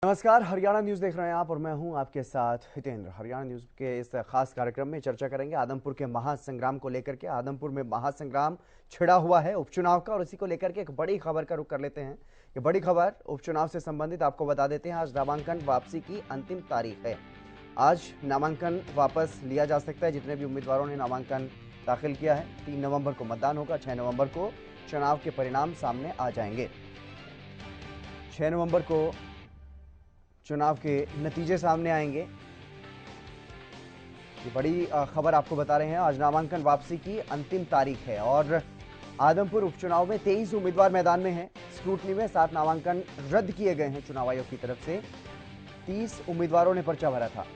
नमस्कार, हरियाणा न्यूज देख रहे हैं आप और मैं हूं आपके साथ हितेंद्र। हरियाणा न्यूज के इस खास कार्यक्रम में चर्चा करेंगे आदमपुर के महासंग्राम को लेकर के। आदमपुर में महासंग्राम छिड़ा हुआ है उपचुनाव का और इसी को लेकर के एक बड़ी खबर का रुख कर लेते हैं। ये बड़ी खबर उपचुनाव से संबंधित आपको बता देते हैं। आज नामांकन वापसी की अंतिम तारीख है। आज नामांकन वापस लिया जा सकता है। जितने भी उम्मीदवारों ने नामांकन दाखिल किया है, 3 नवंबर को मतदान होगा। 6 नवंबर को चुनाव के परिणाम सामने आ जाएंगे। 6 नवंबर को चुनाव के नतीजे सामने आएंगे। ये बड़ी खबर आपको बता रहे हैं। आज नामांकन वापसी की अंतिम तारीख है और आदमपुर उपचुनाव में 23 उम्मीदवार मैदान में हैं। स्क्रूटनी में 7 नामांकन रद्द किए गए हैं चुनाव आयोग की तरफ से। 30 उम्मीदवारों ने पर्चा भरा था।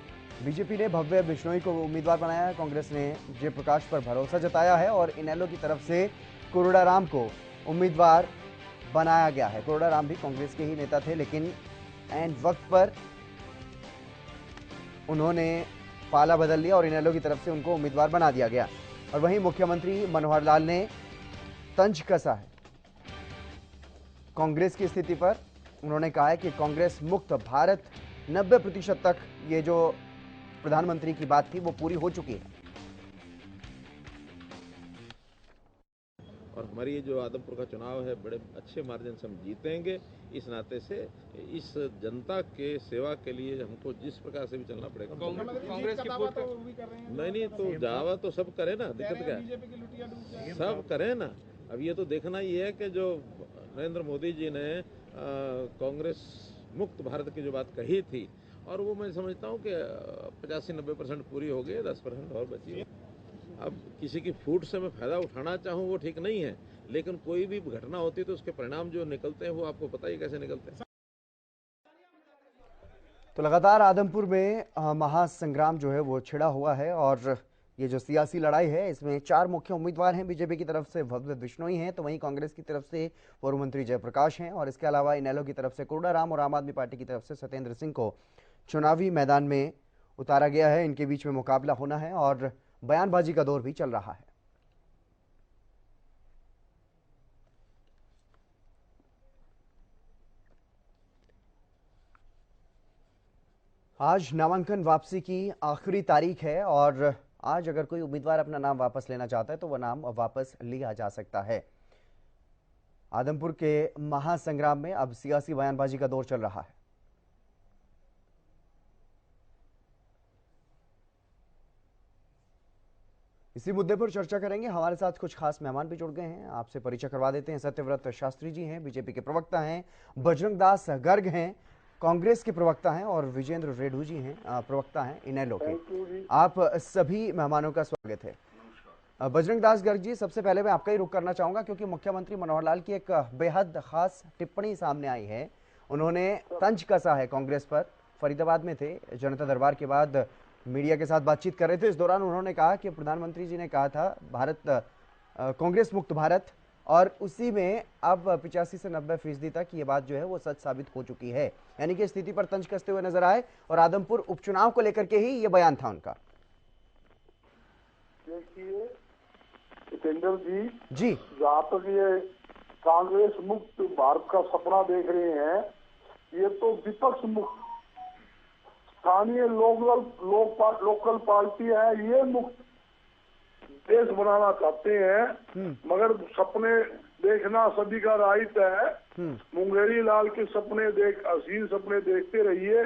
बीजेपी ने भव्य बिश्नोई को उम्मीदवार बनाया है। कांग्रेस ने जयप्रकाश पर भरोसा जताया है और इनेलो की तरफ से कोरोड़ाराम को उम्मीदवार बनाया गया है। कोरोड़ाराम भी कांग्रेस के ही नेता थे, लेकिन एंड वक्त पर उन्होंने पाला बदल लिया और इनेलो की तरफ से उनको उम्मीदवार बना दिया गया। और वहीं मुख्यमंत्री मनोहर लाल ने तंज कसा है कांग्रेस की स्थिति पर। उन्होंने कहा है कि कांग्रेस मुक्त भारत 90% तक ये जो प्रधानमंत्री की बात थी वो पूरी हो चुकी है। और हमारी ये जो आदमपुर का चुनाव है बड़े अच्छे मार्जिन से हम जीतेंगे। इस नाते से इस जनता के सेवा के लिए हमको जिस प्रकार से भी चलना पड़ेगा। कांग्रेस की दावा तो वो भी कर रहे हैं। नहीं तो दावा तो सब करे ना, दिक्कत क्या है, सब करें ना। अब ये तो देखना ही है कि जो नरेंद्र मोदी जी ने कांग्रेस मुक्त भारत की जो बात कही थी, और वो मैं समझता हूँ कि 85-90% पूरी हो गई, 10% और बची है। अब किसी की फूट से मैं फायदा उठाना चाहूँ वो ठीक नहीं है, लेकिन कोई भी घटना होती है तो उसके परिणाम जो निकलते हैं वो आपको पता ही कैसे निकलते हैं। तो लगातार आदमपुर में महासंग्राम जो है वो छिड़ा हुआ है और ये जो सियासी लड़ाई है इसमें 4 मुख्य उम्मीदवार हैं। बीजेपी की तरफ से भव्य बिश्नोई हैं, तो वहीं कांग्रेस की तरफ से पूर्व मंत्री जयप्रकाश हैं और इसके अलावा इनेलो की तरफ से कोरोड़ाराम और आम आदमी पार्टी की तरफ से सत्येंद्र सिंह को चुनावी मैदान में उतारा गया है। इनके बीच में मुकाबला होना है और बयानबाजी का दौर भी चल रहा है। आज नामांकन वापसी की आखिरी तारीख है और आज अगर कोई उम्मीदवार अपना नाम वापस लेना चाहता है तो वह नाम वापस लिया जा सकता है। आदमपुर के महासंग्राम में अब सियासी बयानबाजी का दौर चल रहा है। इसी मुद्दे पर चर्चा करेंगे। हमारे साथ कुछ खास मेहमान भी जुड़ गए हैं, आपसे परिचय करवा देते हैं। सत्यव्रत शास्त्री जी हैं, बीजेपी के प्रवक्ता हैं। बजरंग दास गर्ग हैं, कांग्रेस के प्रवक्ता हैं। और विजेंद्र रेडू जी हैं, प्रवक्ता हैं इनेलो के। आप सभी मेहमानों का स्वागत है। बजरंग दास गर्ग जी, सबसे पहले मैं आपका ही रुख करना चाहूंगा क्योंकि मुख्यमंत्री मनोहर लाल की एक बेहद खास टिप्पणी सामने आई है। उन्होंने तंज कसा है कांग्रेस पर। फरीदाबाद में थे, जनता दरबार के बाद मीडिया के साथ बातचीत कर रहे थे। इस दौरान उन्होंने कहा कि प्रधानमंत्री जी ने कहा था भारत कांग्रेस मुक्त भारत, और उसी में अब 85 से 90% तक ये बात जो है वो सच साबित हो चुकी है। यानी कि स्थिति पर तंज कसते हुए नजर आए और आदमपुर उपचुनाव को लेकर के ही ये बयान था उनका। देखिए जितेंद्र जी, जी, जहाँ तक ये कांग्रेस मुक्त भारत का सपना देख रहे हैं, ये तो विपक्ष मुक्त स्थानीय लोकल पार्टी है, ये मुक्त देश बनाना चाहते हैं। मगर सपने देखना सभी का राइट है। मुंगेरी लाल के सपने हसीन सपने देखते रहिए।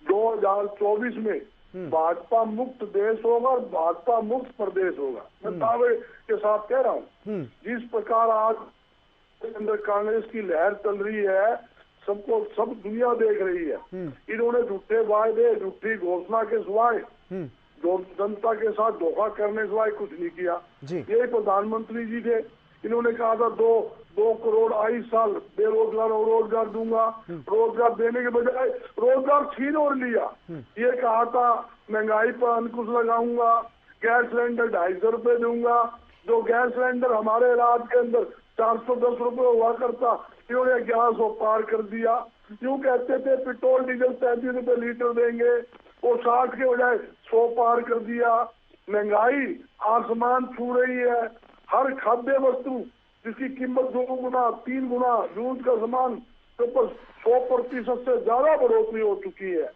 2024 में भाजपा मुक्त देश होगा और भाजपा मुक्त प्रदेश होगा, मैं दावे के साथ कह रहा हूँ। जिस प्रकार आज अंदर कांग्रेस की लहर चल रही है, सब दुनिया देख रही है। इन्होंने झूठे वायदे, झूठी घोषणा के सिवाय जनता के साथ धोखा करने सिवाय कुछ नहीं किया। यही प्रधानमंत्री जी थे, इन्होंने कहा था 2 करोड़ 22 साल बेरोजगार और रोजगार दूंगा। रोजगार देने के बजाय रोजगार छीन और लिया। ये कहा था महंगाई पर अंकुश लगाऊंगा, गैस सिलेंडर 250 रुपए दूंगा। जो गैस सिलेंडर हमारे राज्य के अंदर 410 रुपए हुआ करता, इन्होंने 1100 पार कर दिया। यूँ कहते थे पेट्रोल डीजल 33 रुपए लीटर देंगे, वो 60 के बजाय 100 पार कर दिया। महंगाई आसमान छू रही है। हर खाद्य वस्तु जिसकी कीमत 2 गुना 3 गुना, दूध का सामान तो 100% से ज्यादा बढ़ोतरी हो चुकी है।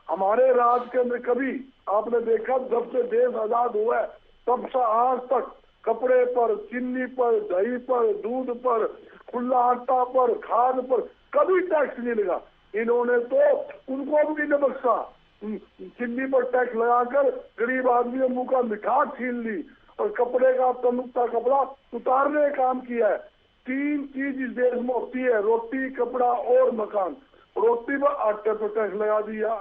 हमारे राज्य के अंदर कभी आपने देखा जब से देश आजाद हुआ है तब से आज तक कपड़े पर, चीनी पर, दही पर, दूध पर, खुला आटा पर, खाद पर कभी टैक्स नहीं लगा। इन्होंने तो उनको भी नहीं बख्शा, चीनी पर टैक्स लगाकर गरीब आदमी ने मुंह का मिठास छीन ली और कपड़े का, तनुक का कपड़ा उतारने का काम किया है। 3 चीज इस देश में होती है, रोटी, कपड़ा और मकान। रोटी पर आटे पर टैक्स लगा दिया,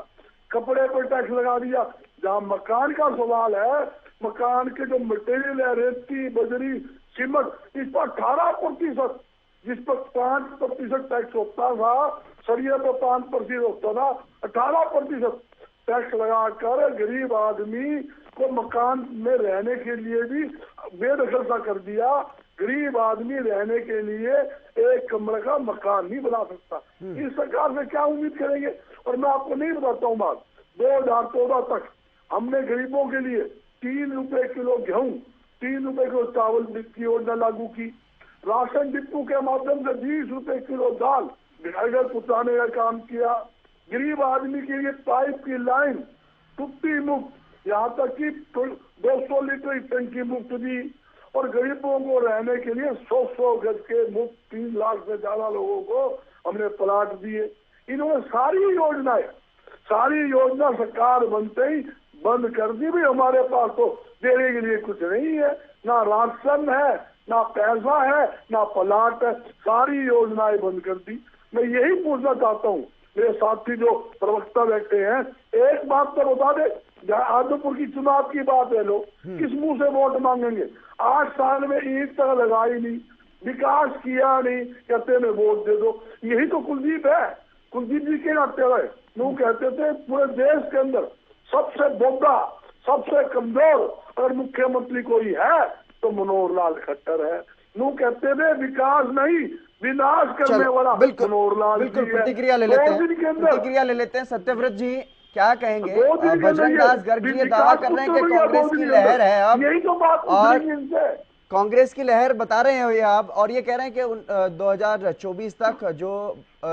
कपड़े पर टैक्स लगा दिया। जहाँ मकान का सवाल है, मकान के जो मटेरियल है, रेती, बजरी, सीमेंट, इस पर 18%, जिस पर 5% टैक्स होता था, सरिये पर 5% होता था, 18% टैक्स लगाकर गरीब आदमी को मकान में रहने के लिए भी बेदखल सा कर दिया। गरीब आदमी रहने के लिए एक कमरे का मकान नहीं बना सकता। इस सरकार से क्या उम्मीद करेंगे? और मैं आपको नहीं बताता हूँ बात, 2014 तक हमने गरीबों के लिए 3 रुपए किलो गेहूं, 3 रुपए किलो चावल की योजना लागू की। राशन डिपो के माध्यम से 20 रुपए किलो दाल घर घर पहुँचाने का काम किया। गरीब आदमी के लिए पाइप की लाइन टूटी मुक्त, यहाँ तक कि 200 लीटर की टंकी मुफ्त दी। और गरीबों को रहने के लिए 100 गज के मुफ्त 3 लाख से ज्यादा लोगों को हमने प्लाट दिए। इन्होंने सारी योजना सरकार बनते ही बंद कर दी। भी हमारे पास तो देने के लिए कुछ नहीं है, ना राशन है, ना पैसा है, ना प्लाट है, सारी योजनाएं बंद कर दी। मैं यही पूछना चाहता हूँ मेरे साथी जो प्रवक्ता बैठे हैं, एक बात तो बता दे, आदमपुर की चुनाव की बात है, लोग किस मुंह से वोट मांगेंगे? 8 साल में ईंट तक लगाई नहीं, विकास किया नहीं, कहते मैं वोट दे दो। यही तो कुलदीप है। कुलदीप जी के नाते रहे, वो कहते थे पूरे देश के अंदर सबसे बोधा, सबसे कमजोर अगर मुख्यमंत्री कोई है तो मनोहर लाल खट्टर है। वो कहते थे विकास नहीं विनाश करने वाला मनोहर लाल। बिल्कुल प्रतिक्रिया ले लेते हैं सत्यव्रत जी, क्या कहेंगे? बजरंग दास गर्ग जी ये दावा कर रहे हैं कि कांग्रेस की लहर है अब, यही तो बात और कांग्रेस की लहर बता रहे हैं ये आप, और ये कह रहे हैं कि 2024 तक जो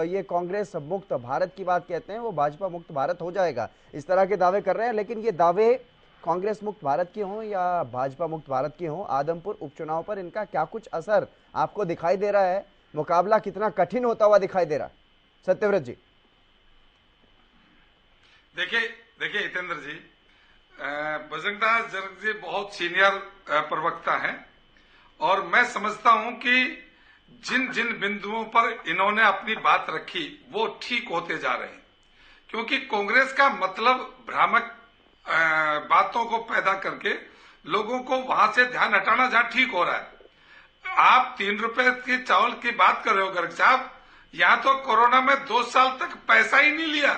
ये कांग्रेस मुक्त भारत की बात कहते हैं वो भाजपा मुक्त भारत हो जाएगा। इस तरह के दावे कर रहे हैं, लेकिन ये दावे कांग्रेस मुक्त भारत के हों या भाजपा मुक्त भारत के हों, आदमपुर उपचुनाव पर इनका क्या कुछ असर आपको दिखाई दे रहा है? मुकाबला कितना कठिन होता हुआ दिखाई दे रहा है? सत्यव्रत जी देखिए हितेंद्र जी, बजरंग दास गर्ग जी बहुत सीनियर प्रवक्ता हैं और मैं समझता हूं कि जिन जिन बिंदुओं पर इन्होंने अपनी बात रखी वो ठीक होते जा रहे हैं, क्योंकि कांग्रेस का मतलब भ्रामक बातों को पैदा करके लोगों को वहां से ध्यान हटाना जहां ठीक हो रहा है। आप 3 रुपए के चावल की बात कर रहे हो गर्ग साहब, यहां तो कोरोना में 2 साल तक पैसा ही नहीं लिया,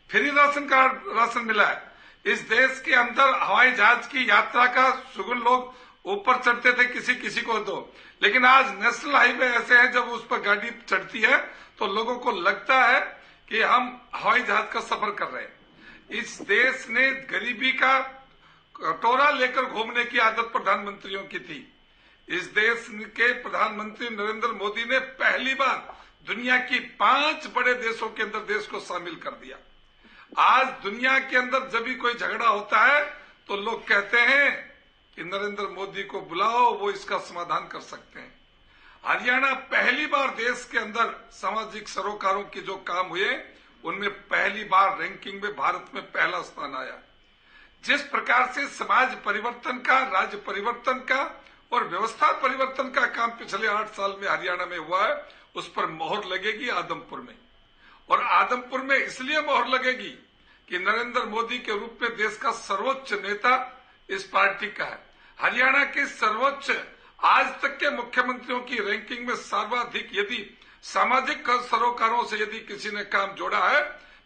फ्री राशन मिला है। इस देश के अंदर हवाई जहाज की यात्रा का सुगुन लोग ऊपर चढ़ते थे किसी को तो, लेकिन आज नेशनल हाईवे ऐसे है जब उस पर गाड़ी चढ़ती है तो लोगों को लगता है कि हम हवाई जहाज का सफर कर रहे हैं। इस देश ने गरीबी का कटोरा लेकर घूमने की आदत प्रधानमंत्रियों की थी। इस देश के प्रधानमंत्री नरेंद्र मोदी ने पहली बार दुनिया की 5 बड़े देशों के अंदर देश को शामिल कर दिया। आज दुनिया के अंदर जब भी कोई झगड़ा होता है तो लोग कहते हैं कि नरेंद्र मोदी को बुलाओ, वो इसका समाधान कर सकते हैं। हरियाणा पहली बार देश के अंदर सामाजिक सरोकारों के जो काम हुए उनमें पहली बार रैंकिंग में भारत में पहला स्थान आया। जिस प्रकार से समाज परिवर्तन का, राज्य परिवर्तन का और व्यवस्था परिवर्तन का काम पिछले 8 साल में हरियाणा में हुआ है, उस पर मोहर लगेगी आदमपुर में। और आदमपुर में इसलिए मोहर लगेगी कि नरेंद्र मोदी के रूप में देश का सर्वोच्च नेता इस पार्टी का है। हरियाणा के सर्वोच्च आज तक के मुख्यमंत्रियों की रैंकिंग में सर्वाधिक यदि सामाजिक सरोकारों से यदि किसी ने काम जोड़ा है,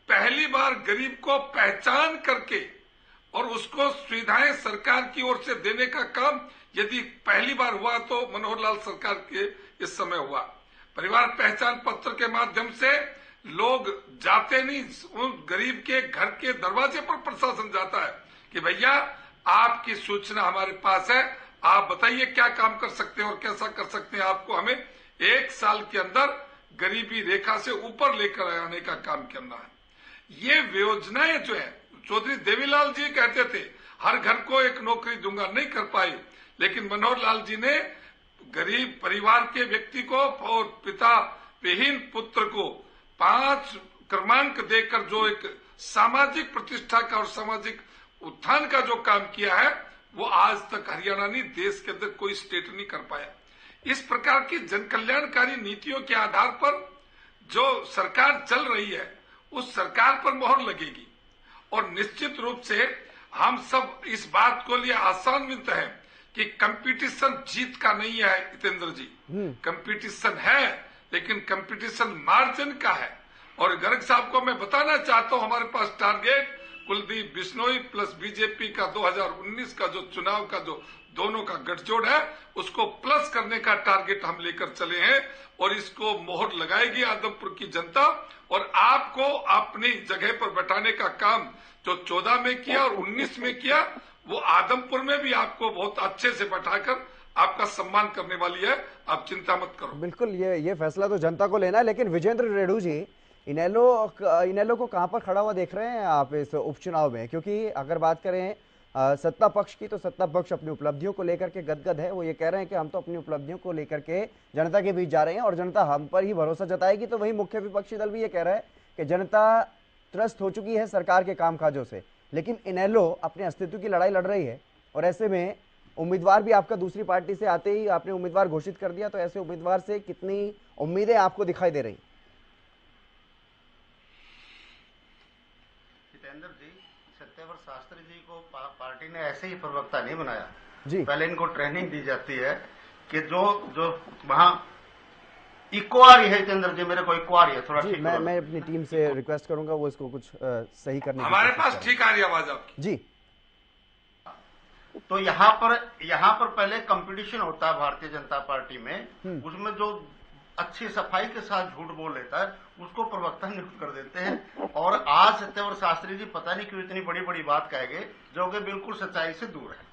पहली बार गरीब को पहचान करके और उसको सुविधाएं सरकार की ओर से देने का काम यदि पहली बार हुआ तो मनोहर लाल सरकार के इस समय हुआ। परिवार पहचान पत्र के माध्यम से लोग जाते नहीं, उस गरीब के घर के दरवाजे पर प्रशासन जाता है कि भैया आपकी सूचना हमारे पास है, आप बताइए क्या काम कर सकते हैं और कैसा कर सकते हैं। आपको हमें 1 साल के अंदर गरीबी रेखा से ऊपर लेकर आने का काम करना है। ये योजनाएं जो है, चौधरी देवीलाल जी कहते थे हर घर को एक नौकरी दूंगा, नहीं कर पाए, लेकिन मनोहर लाल जी ने गरीब परिवार के व्यक्ति को और पिता विहीन पुत्र को 5 क्रमांक देकर जो एक सामाजिक प्रतिष्ठा का और सामाजिक उत्थान का जो काम किया है, वो आज तक हरियाणा नहीं, देश के अंदर कोई स्टेट नहीं कर पाया। इस प्रकार की जन कल्याणकारी नीतियों के आधार पर जो सरकार चल रही है, उस सरकार पर मोहर लगेगी। और निश्चित रूप से हम सब इस बात को लिए आशान्वित हैं कि कंपटीशन जीत का नहीं है हितेंद्र जी, कंपटीशन है, लेकिन कंपटीशन मार्जिन का है। और गर्ग साहब को मैं बताना चाहता हूं, हमारे पास target Kuldeep Bishnoi plus BJP का 2019 का जो चुनाव का जो दोनों का गठजोड़ है, उसको प्लस करने का टारगेट हम लेकर चले हैं। और इसको मोहर लगाएगी आदमपुर की जनता, और आपको अपनी जगह पर बैठाने का काम जो 14 में किया और 19 में किया, वो आदमपुर में भी आपको बहुत अच्छे से बैठाकर आपका सम्मान करने वाली है। आप चिंता मत करो। बिल्कुल, ये फैसला तो जनता को लेना है। लेकिन विजेंद्र रेणु जी, इनेलो को कहां पर खड़ा हुआ देख रहे हैं आप इस उपचुनाव में? क्योंकि अगर बात करें सत्ता पक्ष की, तो सत्ता पक्ष अपनी उपलब्धियों को लेकर के गदगद है। वो ये कह रहे हैं कि हम तो अपनी उपलब्धियों को लेकर के जनता के बीच जा रहे हैं और जनता हम पर ही भरोसा जताएगी। तो वहीं मुख्य विपक्षी दल भी ये कह रहा है कि जनता त्रस्त हो चुकी है सरकार के कामकाजों से। लेकिन इनेलो अपने अस्तित्व की लड़ाई लड़ रही है, और ऐसे में उम्मीदवार भी आपका दूसरी पार्टी से आते ही आपने उम्मीदवार घोषित कर दिया। तो ऐसे उम्मीदवार से कितनी उम्मीदें आपको दिखाई दे रही? जितेंद्र जी, सत्यव्रत शास्त्री जी को पार्टी ने ऐसे ही प्रवक्ता नहीं बनाया जी। पहले इनको ट्रेनिंग दी जाती है कि जो वहां इक्वारी है। जितेंद्र जी, मेरे को इक्वारी है थोड़ा जी, ठीक मैं अपनी टीम से रिक्वेस्ट करूंगा वो इसको कुछ सही करने की हमारे कोशिश पास करें। ठीक आ रही आवाज आपकी जी। तो यहाँ पर पहले कंपटीशन होता है भारतीय जनता पार्टी में, उसमें जो अच्छी सफाई के साथ झूठ बोल लेता है उसको प्रवक्ता नियुक्त कर देते हैं। और आज सत्यव्रत शास्त्री जी पता नहीं क्यों इतनी बड़ी बड़ी बात कहेंगे जो कि बिल्कुल सच्चाई से दूर है।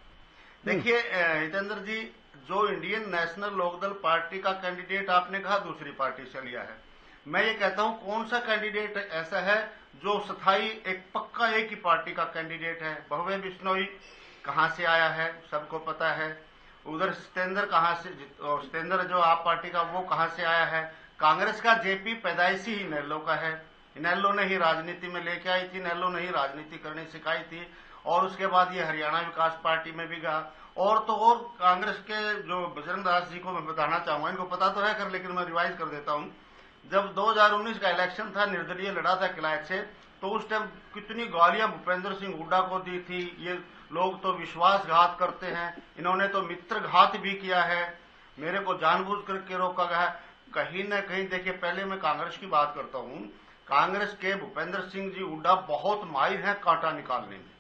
देखिए हितेंद्र जी, जो इंडियन नेशनल लोकदल पार्टी का कैंडिडेट आपने कहा दूसरी पार्टी से लिया है, मैं ये कहता हूं कौन सा कैंडिडेट ऐसा है जो स्थायी एक पक्का एक ही पार्टी का कैंडिडेट है? भव्य बिश्नोई कहां से आया है सबको पता है। उधर सत्येंद्र कहां से, सत्येंद्र जो आप पार्टी का, वो कहां से आया है? कांग्रेस का जेपी पैदाइशी ही इनेलो का है। इनेलो ने ही राजनीति में लेके आई थी, इनेलो ने ही राजनीति करनी सिखाई थी। और उसके बाद ये हरियाणा विकास पार्टी में भी गया। और तो और कांग्रेस के जो बजरंग दास जी को मैं बताना चाहूंगा, इनको पता तो है लेकिन मैं रिवाइज कर देता हूं। जब 2019 का इलेक्शन था, निर्दलीय लड़ा था किलायत से, तो उस टाइम कितनी गालियां भूपेंद्र सिंह हुड्डा को दी थी। ये लोग तो विश्वासघात करते हैं, इन्होंने तो मित्रघात भी किया है, मेरे को जानबूझ करके रोका गया है। कहीं न कहीं देखिए, पहले मैं कांग्रेस की बात करता हूं। कांग्रेस के भूपेंद्र सिंह जी हुड्डा बहुत माहिर हैं कांटा निकालने में,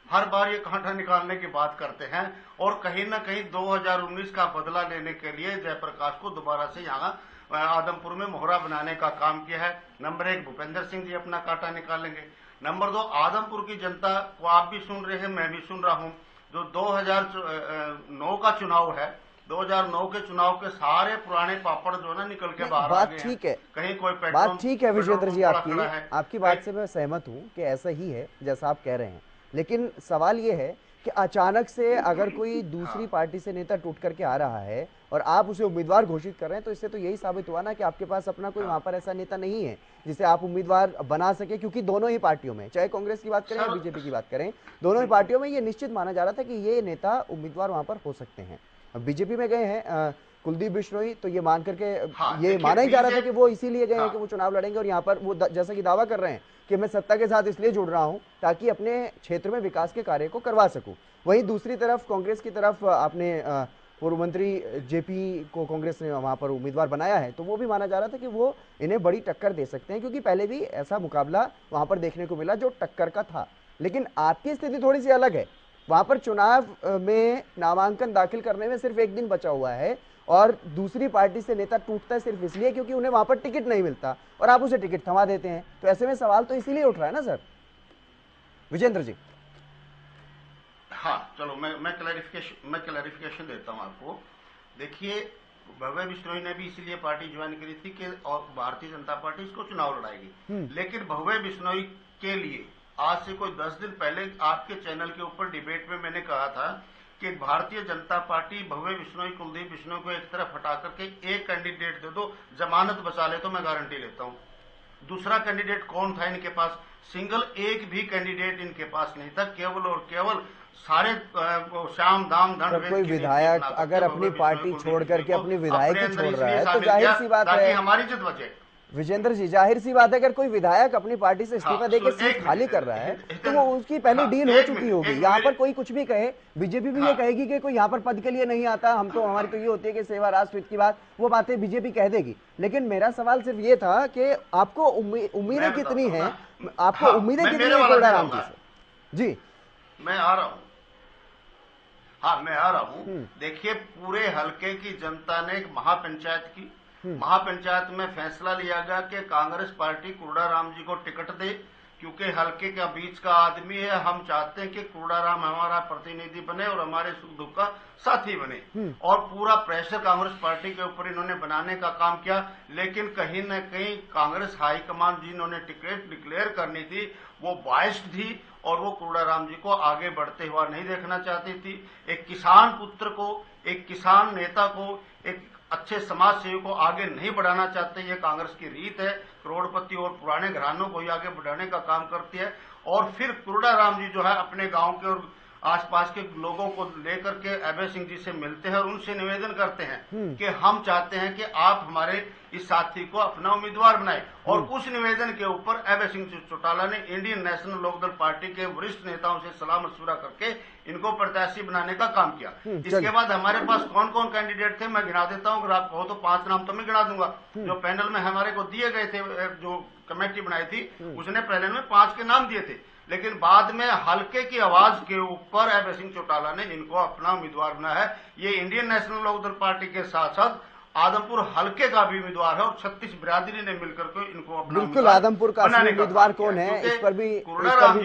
हर बार ये कांटा निकालने की बात करते हैं। और कहीं न कहीं 2019 का बदला लेने के लिए जयप्रकाश को दोबारा से यहाँ आदमपुर में मोहरा बनाने का काम किया है। नंबर 1, भूपेंद्र सिंह जी अपना कांटा निकालेंगे। नंबर 2, आदमपुर की जनता को आप भी सुन रहे हैं, मैं भी सुन रहा हूं। जो 2009 का चुनाव है, 2009 के चुनाव के सारे पुराने पापड़ जो है ना निकल के बाहर आ गए हैं। ठीक है, कहीं कोई बात ठीक है विजेंद्र जी, पेट्रोल आपकी बात से मैं सहमत हूं कि ऐसा ही है जैसा आप कह रहे हैं। लेकिन सवाल ये है कि अचानक से अगर कोई दूसरी पार्टी से नेता टूट करके आ रहा है और आप उसे उम्मीदवार घोषित कर रहे हैं, तो इससे तो यही साबित हुआ ना कि आपके पास अपना कोई वहां पर ऐसा नेता नहीं है जिसे आप उम्मीदवार बना सके। क्योंकि दोनों ही पार्टियों में, चाहे कांग्रेस की बात करें या बीजेपी की बात करें, दोनों ही पार्टियों में ये निश्चित माना जा रहा था कि ये नेता उम्मीदवार वहां पर हो सकते हैं। बीजेपी में गए हैं कुलदीप बिश्नोई, तो ये मान करके ये माना ही जा रहा था कि वो इसीलिए गए हैं कि वो चुनाव लड़ेंगे। और यहाँ पर वो जैसा कि दावा कर रहे हैं कि मैं सत्ता के साथ इसलिए जुड़ रहा हूं ताकि अपने क्षेत्र में विकास के कार्य को करवा सकूं। वहीं दूसरी तरफ कांग्रेस की तरफ आपने पूर्व मंत्री जेपी को कांग्रेस ने वहां पर उम्मीदवार बनाया है, तो वो भी माना जा रहा था कि वो इन्हें बड़ी टक्कर दे सकते हैं, क्योंकि पहले भी ऐसा मुकाबला वहां पर देखने को मिला जो टक्कर का था। लेकिन आपकी स्थिति थोड़ी सी अलग है। वहां पर चुनाव में नामांकन दाखिल करने में सिर्फ 1 दिन बचा हुआ है और दूसरी पार्टी से नेता टूटता है सिर्फ इसलिए क्योंकि उन्हें वहां पर टिकट नहीं मिलता और आप उसे टिकट थमा देते हैं। तो ऐसे में सवाल तो इसीलिए उठ रहा है ना सर विजेंद्र जी। हाँ, चलो मैं क्लैरिफिकेशन देता हूं आपको। देखिए, भव्य बिश्नोई ने भी इसीलिए पार्टी ज्वाइन करी थी कि और भारतीय जनता पार्टी इसको चुनाव लड़ाएगी। लेकिन भव्य बिश्नोई के लिए आज से कोई 10 दिन पहले आपके चैनल के ऊपर डिबेट में मैंने कहा था कि भारतीय जनता पार्टी भव्य बिश्नोई, कुलदीप बिश्नोई को एक तरफ हटा करके एक कैंडिडेट दे दो, जमानत बचा ले तो मैं गारंटी लेता हूं। दूसरा कैंडिडेट कौन था इनके पास? सिंगल एक भी कैंडिडेट इनके पास नहीं था। केवल और केवल सारे श्याम दाम दंड कोई विधायक अगर अपनी पार्टी छोड़ करके अपनी विधायक ही छोड़ रहा है तो जाहिर सी बात है हमारी इज्जत बचे। विजेंद्र जी, जाहिर सी बात है अगर कोई विधायक अपनी पार्टी से इस्तीफा देकर सीट खाली कर रहा है तो वो उसकी पहले डील हो चुकी होगी। यहाँ पर कोई कुछ भी कहे, बीजेपी भी ये कहेगी कि कोई यहाँ पर पद के लिए नहीं आता, हम तो हमारी तो ये होती है कि सेवा राष्ट्र हित की बात, वो बातें बीजेपी कह देगी। लेकिन मेरा सवाल सिर्फ ये था कि आपको उम्मीदें कितनी है, आपको उम्मीदें कितनी है कोडाराम जी से? जी मैं आ रहा हूँ, हाँ मैं आ रहा हूँ। देखिए, पूरे हलके की जनता ने एक महापंचायत की, महापंचायत में फैसला लिया गया कि कांग्रेस पार्टी कुर्डाराम जी को टिकट दे, क्योंकि हलके का बीच का आदमी है। हम चाहते हैं कि कुर्डाराम हमारा प्रतिनिधि बने और हमारे सुख दुख का साथी बने। और पूरा प्रेशर कांग्रेस पार्टी के ऊपर इन्होंने बनाने का काम किया। लेकिन कहीं न कहीं कांग्रेस हाईकमान जिन्होंने टिकट डिक्लेयर करनी थी वो बाइस्ड थी और वो कुर्डाराम जी को आगे बढ़ते हुआ नहीं देखना चाहती थी। एक किसान पुत्र को, एक किसान नेता को, एक अच्छे समाज सेवी को आगे नहीं बढ़ाना चाहते। ये कांग्रेस की रीत है। करोड़पति और पुराने घरानों को ही आगे बढ़ाने का काम करती है। और फिर कुर्डाराम जी जो है अपने गांव के और आसपास के लोगों को लेकर के अभय सिंह जी से मिलते हैं और उनसे निवेदन करते हैं कि हम चाहते हैं कि आप हमारे इस साथी को अपना उम्मीदवार बनाएं। और उस निवेदन के ऊपर अभय सिंह चौटाला ने इंडियन नेशनल लोकदल पार्टी के वरिष्ठ नेताओं से सलाह मशवरा करके इनको प्रत्याशी बनाने का काम किया। इसके बाद हमारे पास कौन कौन कैंडिडेट थे मैं गिना देता हूँ। अगर आप कहो तो 5 नाम तो मैं गिना दूंगा जो पैनल में हमारे को दिए गए थे। जो कमेटी बनाई थी उसने पहले में 5 के नाम दिए थे, लेकिन बाद में हल्के की आवाज के ऊपर अभय सिंह चौटाला ने इनको अपना उम्मीदवार बनाया है। ये इंडियन नेशनल लोकदल पार्टी के साथ साथ आदमपुर हल्के का भी उम्मीदवार है और 36 बिरादरी ने मिलकर के इनको अपना बिल्कुल आदमपुर का असली उम्मीदवार कौन है, इस पर भी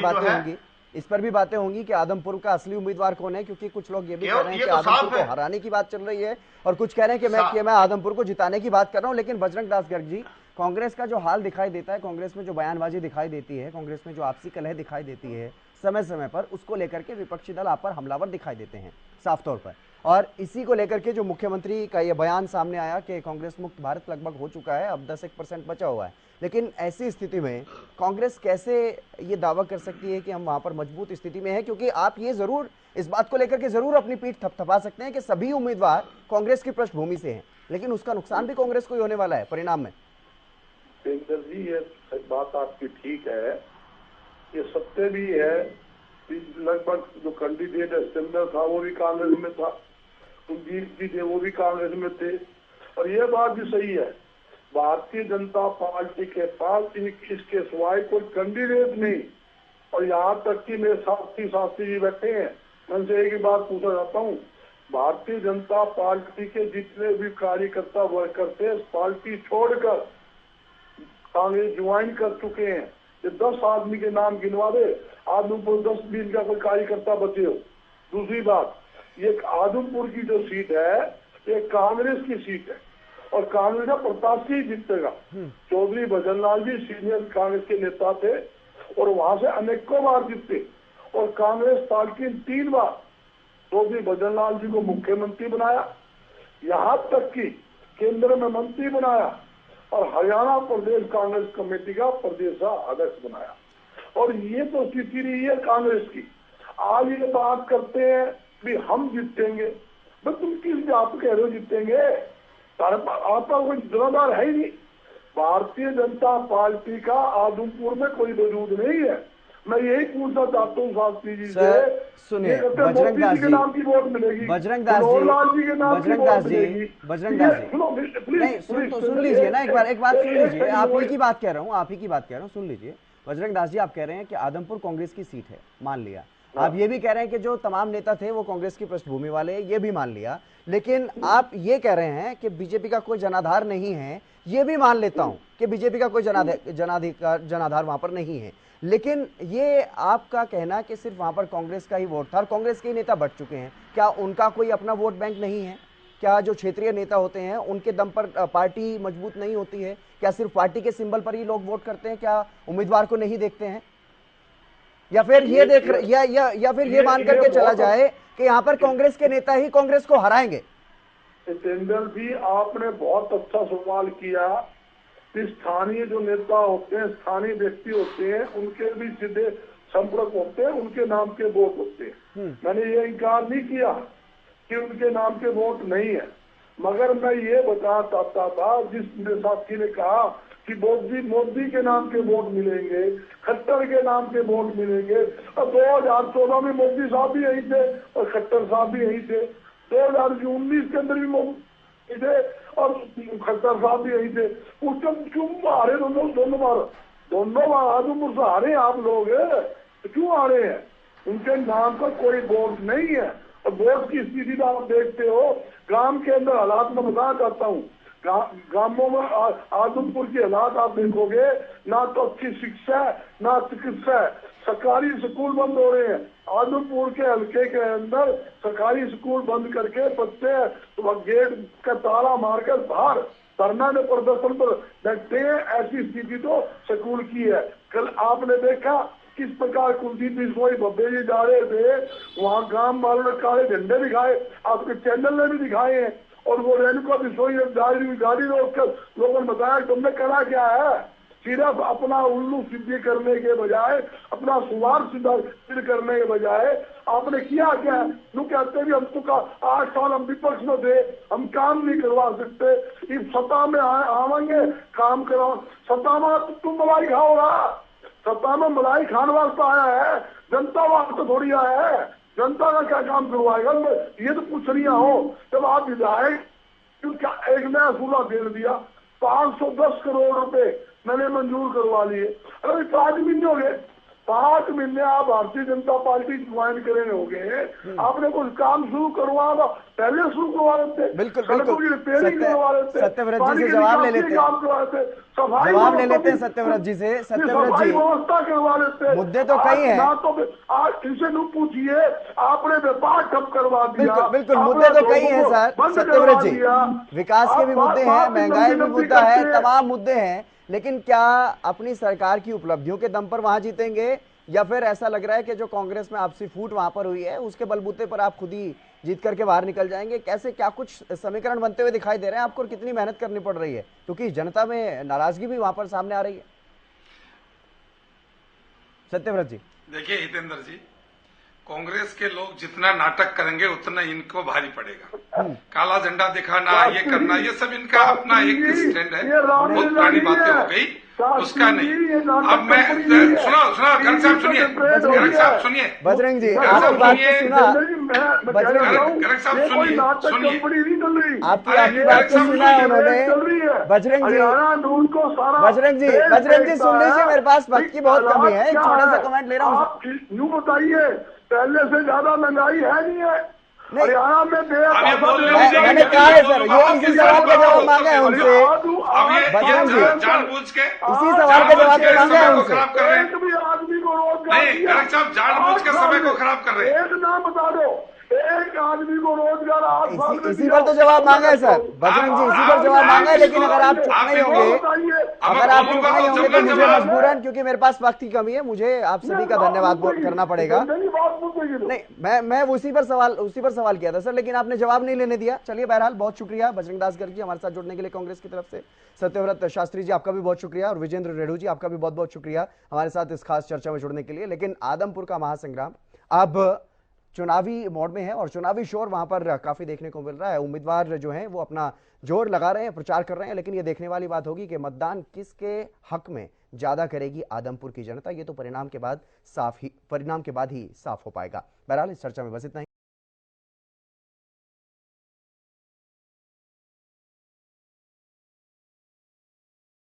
बातें होंगी। इस पर भी बातें होंगी कि आदमपुर का असली उम्मीदवार कौन है, क्योंकि कुछ लोग ये भी कह रहे हैं कि आदमपुर को हराने की बात चल रही है और कुछ कह रहे हैं कि मैं आदमपुर को जिताने की बात कर रहा हूं। लेकिन बजरंग दास गर्ग जी, कांग्रेस का जो हाल दिखाई देता है, कांग्रेस में जो बयानबाजी दिखाई देती है, कांग्रेस में जो आपसी कलह दिखाई देती है समय समय पर, उसको लेकर के विपक्षी दल आप पर हमलावर दिखाई देते हैं साफ तौर पर। और इसी को लेकर के जो मुख्यमंत्री का ये बयान सामने आया कि कांग्रेस मुक्त भारत लगभग हो चुका है, अब 10% बचा हुआ है। लेकिन ऐसी स्थिति में कांग्रेस कैसे ये दावा कर सकती है कि हम वहां पर मजबूत स्थिति में है? क्योंकि आप ये जरूर इस बात को लेकर के जरूर अपनी पीठ थपथपा सकते हैं कि सभी उम्मीदवार कांग्रेस की पृष्ठभूमि से हैं, लेकिन उसका नुकसान भी कांग्रेस को ही होने वाला है परिणाम में। टेंडर जी, ये बात आपकी ठीक है, ये सत्य भी है। लगभग जो कैंडिडेट सिंदर था वो भी कांग्रेस में था, कुलदीप जी थे वो भी कांग्रेस में थे। और ये बात भी सही है, भारतीय जनता पार्टी के पास इसके सिवाय कोई कैंडिडेट नहीं। और यहाँ तक कि मेरे शास्त्री जी बैठे हैं, मैं उनसे एक ही बात पूछना चाहता हूँ, भारतीय जनता पार्टी के जितने भी कार्यकर्ता वर्कर थे पार्टी छोड़कर कांग्रेस ज्वाइन कर चुके हैं, ये 10 आदमी के नाम गिनवा दे, आदमपुर 10-20 का कोई कार्यकर्ता बचे हो। दूसरी बात, ये आदमपुर की जो सीट है ये कांग्रेस की सीट है और कांग्रेस का प्रत्याशी ही जीतेगा। चौधरी भजनलाल जी सीनियर कांग्रेस के नेता थे और वहां से अनेकों बार जीते और कांग्रेस पार्टी 3 बार चौधरी भजनलाल जी को मुख्यमंत्री बनाया, यहाँ तक कि केंद्र में मंत्री बनाया और हरियाणा प्रदेश कांग्रेस कमेटी का प्रदेश अध्यक्ष बनाया। और ये तो स्थिति रही है कांग्रेस की। आज ये बात करते हैं भी हम जीतेंगे, तो तुम किस बात कह रहे हो जीतेंगे? आपका कोई जिम्मेदार है ही नहीं। भारतीय जनता पार्टी का आदमपुर में कोई वजूद नहीं है। मैं यही पूछना चाहता हूँ शास्त्री जी से, सुनिए बजरंग दास जी, नाम की वोट मिलेगी, बजरंग दास जी, बजरंग दास जी, नहीं सुन लीजिए ना, एक बात सुन लीजिए। आप ही की बात कह रहा हूँ, सुन लीजिए। बजरंग दास जी, आप कह रहे हैं कि आदमपुर कांग्रेस की सीट है, मान लिया। आप ये भी कह रहे हैं कि जो तमाम नेता थे वो कांग्रेस की पृष्ठभूमि वाले, ये भी मान लिया। लेकिन आप ये कह रहे हैं कि बीजेपी का कोई जनाधार नहीं है, ये भी मान लेता हूं कि बीजेपी का कोई जनाधार वहां पर नहीं है। लेकिन ये आपका कहना कि सिर्फ वहां पर कांग्रेस का ही वोट था और कांग्रेस के ही नेता बढ़ चुके हैं, क्या उनका कोई अपना वोट बैंक नहीं है? क्या जो क्षेत्रीय नेता होते हैं उनके दम पर पार्टी मजबूत नहीं होती है? क्या सिर्फ पार्टी के सिंबल पर ही लोग वोट करते हैं? क्या उम्मीदवार को नहीं देखते हैं? या फिर ये देख या फिर ये मान करके चला जाए कि यहाँ पर कांग्रेस के नेता ही कांग्रेस को हराएंगे? जितेंद्र जी, आपने बहुत अच्छा सवाल किया कि स्थानीय जो नेता होते हैं, स्थानीय व्यक्ति होते हैं, उनके भी सीधे संपर्क होते हैं, उनके नाम के वोट होते हैं। मैंने ये इनकार नहीं किया कि उनके नाम के वोट नहीं है, मगर मैं ये बताना चाहता था, जिस मेरे साथी ने कहा कि मोदी के नाम के वोट मिलेंगे, खट्टर के नाम के वोट मिलेंगे, और 2014 में मोदी साहब भी यही थे और खट्टर साहब भी यही थे, 2019 के अंदर भी मोदी थे और खट्टर साहब भी यही थे। उस टाइम क्यों हारे दोनों बार आजमपुर से हारे आप लोग, तो क्यों हारे हैं? उनके नाम का कोई वोट नहीं है। और वोट की स्थिति तो आप देखते हो, गांव के अंदर हालात में बताना चाहता हूँ, गांवों में आजमपुर के हालात आप देखोगे, ना तो अच्छी शिक्षा है ना चिकित्सा है, सरकारी स्कूल बंद हो रहे हैं। आजमपुर के हल्के के अंदर सरकारी स्कूल बंद करके बच्चे तो गेट का ताला मारकर बाहर धरना में प्रदर्शन पर बैठते हैं। ऐसी स्थिति तो स्कूल की है। कल आपने देखा किस प्रकार कुलदीप बिश्नोई बब्बे जी जा रहे थे, वहाँ गांव वालों ने काले झंडे दिखाए, आपके चैनल ने भी दिखाए हैं, और वो रेणुका बिश्नोई गाड़ी रोककर लोगों ने बताया तुमने करा क्या है। सिर्फ अपना उल्लू सिद्धि करने के बजाय, अपना सुवार सिद्ध करने के बजाय आपने किया क्या है? लोग कहते हैं हम तो 8 साल हम विपक्ष में थे, हम काम नहीं करवा सकते, इस सत्ता में आवेंगे काम कराओ। सत्ता में तो तुम मलाई खाओगा, सत्ता में मलाई खाने वास्ते आया है, जनता वास्ते थोड़ी आया है। जनता का क्या काम करवाएगा? ये तो पूछ रही हो। जब आप विधायक क्या एक नया सूला दे दिया, 510 करोड़ रुपए मैंने मंजूर करवा लिए। अरे 5 महीने हो गए, 5 महीने आप भारतीय जनता पार्टी ज्वाइन करेंगे हो गए, आपने कुछ काम शुरू करवा था, पहले शुरू करवा देते। बिल्कुल सड़कों की रिपेयरिंग करवा देते, सत्यव्रत जी से जवाब ले लेते हैं सत्यव्रत जी से। सत्यव्रत जी, व्यवस्था करवा लेते। मुद्दे तो कई हैं, ना तो आज इनसे नहीं पूछिए, आपने व्यापार ठप करवा दिया। बिल्कुल मुद्दे तो कई हैं सर सत्यव्रत जी, विकास के भी मुद्दे हैं, महंगाई भी मुद्दा है, तमाम मुद्दे हैं, लेकिन क्या अपनी सरकार की उपलब्धियों के दम पर वहां जीतेंगे, या फिर ऐसा लग रहा है कि जो कांग्रेस में आपसी फूट वहां पर हुई है उसके बलबूते पर आप खुद ही जीत करके बाहर निकल जाएंगे? कैसे, क्या कुछ समीकरण बनते हुए दिखाई दे रहे हैं आपको, और कितनी मेहनत करनी पड़ रही है, क्योंकि जनता में नाराजगी भी वहां पर सामने आ रही है? सत्यव्रत जी, देखिए हितेंद्र जी, कांग्रेस के लोग जितना नाटक करेंगे उतना इनको भारी पड़ेगा। काला झंडा दिखाना, ये करना, ये सब इनका अपना एक स्टैंड है, बहुत पुरानी बातें हो गई, उसका नहीं। अब मैं सुनो गर्ग साहब सुनिए, गर्ग साहब सुनिए, बजरंग जी आपकी बात को सुना, गर्ग साहब सुनिए, आपकी बात को सुना उन्होंने। बजरंग जी सुन लीजिए, मेरे पास वक्त की बहुत कमी है, एक छोटा सा कमेंट ले रहा हूँ। यूँ बताइए, पहले से ज्यादा महंगाई है नहीं है? हरियाणा में मैंने कहा है सर, ये इसी सवाल का जवाब मांगा है उनसे। बजरंग जी जानबूझ के इसी सवाल का जवाब तो मांगा है उनसे। एक भी आदमी को रोजगार नहीं, गर्ग साहब जानबूझ के समय को खराब कर रहे हैं। एक नाम बता दो, एक आदमी को रोजगार 8 साल में इसी पर तो जवाब मांगा है सर बजरंग जी, इसी पर जवाब मांगा है, लेकिन अगर आप चुप नहीं होंगे, तो मुझे मजबूरन, क्योंकि मेरे पास वक्त की कमी है, मुझे आप सभी का धन्यवाद करना पड़ेगा। नहीं, मैं उसी पर सवाल किया था सर, लेकिन आपने जवाब नहीं लेने दिया। चलिए बहरहाल बहुत शुक्रिया बजरंग दास गर्ग जी हमारे साथ जुड़ने के लिए कांग्रेस की तरफ से। सत्यव्रत शास्त्री जी आपका भी बहुत शुक्रिया, और विजेंद्र रेणु जी आपका भी बहुत बहुत शुक्रिया हमारे साथ इस खास चर्चा में जुड़ने के लिए। लेकिन आदमपुर का महासंग्राम अब चुनावी मोड में है और चुनावी शोर वहां पर काफी देखने को मिल रहा है। उम्मीदवार जो हैं वो अपना जोर लगा रहे हैं, प्रचार कर रहे हैं, लेकिन ये देखने वाली बात होगी कि मतदान किसके हक में ज्यादा करेगी आदमपुर की जनता। ये तो परिणाम के बाद ही साफ हो पाएगा। बहरहाल इस चर्चा में बस इतना ही।